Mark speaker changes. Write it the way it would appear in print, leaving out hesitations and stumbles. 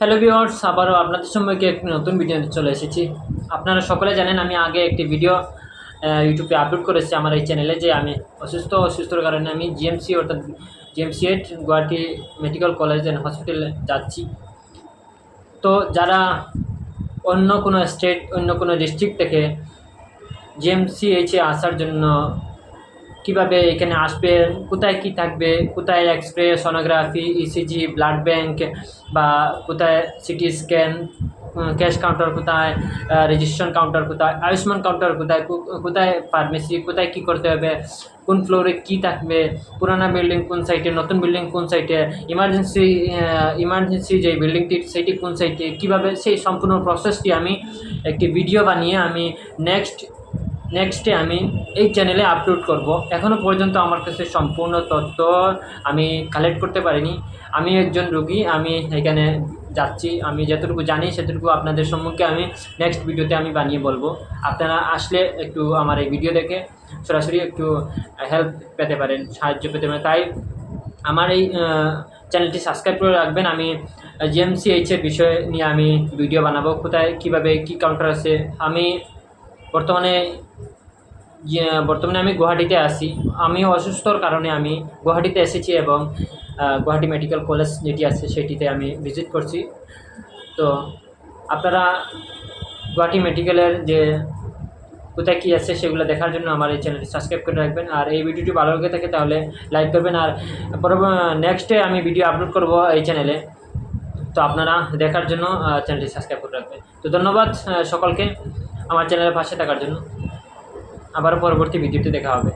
Speaker 1: Hello viewers, আবারও আপনাদের সম্মুখে একটি নতুন ভিডিও নিয়ে চলে এসেছি। আপনারা সকলে জানেন আমি আগে একটি ভিডিও ইউটিউবে আপলোড করেছি আমার এই চ্যানেলে যে আমি অসুস্থর কারণে আমি জিএমসি অর্থাৎ জিএমসিএইচ গুয়াহাটি মেডিকেল কলেজ অ্যান্ড হসপিটালে যাচ্ছি। তো যারা অন্য কোনো স্টেট অন্য কোনো ডিস্ট্রিক্ট থেকে জিএমসিএইচে আসার জন্য কীভাবে এখানে আসবে, কোথায় কি থাকবে, কোথায় x ray, sonography, ECG, blood bank বা কোথায় সিটি স্ক্যান, ক্যাশ কাউন্টার কোথায়, রেজিস্ট্রেশন কাউন্টার কোথায়, আয়ুষ্মান কাউন্টার কোথায়, কোথায় ফার্মেসি, কোথায় কী করতে হবে, কোন ফ্লোরে কী থাকবে, পুরানা বিল্ডিং কোন সাইটে, নতুন বিল্ডিং কোন সাইটে, ইমার্জেন্সি যে বিল্ডিংটি সেটি কোন সাইটে, কীভাবে সেই সম্পূর্ণ প্রসেসটি আমি একটি ভিডিও বানিয়ে আমি নেক্সটে আমি এই চ্যানেলে আপলোড করব। এখনও পর্যন্ত আমার কাছে সম্পূর্ণ তথ্য আমি কালেক্ট করতে পারিনি। আমি একজন রোগী, আমি এখানে যাচ্ছি, আমি যতটুকু জানি সেতটুকু আপনাদের সম্মুখে আমি নেক্সট ভিডিওতে আমি বানিয়ে বলবো। আপনারা আসলে একটু আমার এই ভিডিও দেখে সরাসরি একটু হেল্প পেতে পারেন, সাহায্য পেতে পারেন। তাই আমার এই চ্যানেলটি সাবস্ক্রাইব করে রাখবেন। আমি জিএমসিএইচের বিষয় নিয়ে আমি ভিডিও বানাবো, কোথায় কীভাবে কী কাউন্টার আছে। আমি বর্তমানে আমি গুয়াহাটিতে আছি। আমি অসুস্থর কারণে আমি গুয়াহাটিতে এসেছি এবং গুয়াহাটি মেডিকেল কলেজ যেটি আছে সেটিতে আমি ভিজিট করছি। তো আপনারা গুয়াহাটি মেডিকেলের যে কোথায় কী আছে সেগুলো দেখার জন্য আমার এই চ্যানেলটি সাবস্ক্রাইব করে রাখবেন। আর এই ভিডিওটি ভালো লেগে থাকে তাহলে লাইক করবেন। আর নেক্সটে আমি ভিডিও আপলোড করব এই চ্যানেলে, তো আপনারা দেখার জন্য চ্যানেলটি সাবস্ক্রাইব করে রাখবেন। তো ধন্যবাদ সকলকে আমার চ্যানেলের পাশে থাকার জন্য। আবার পরবর্তী ভিডিওতে দেখা হবে।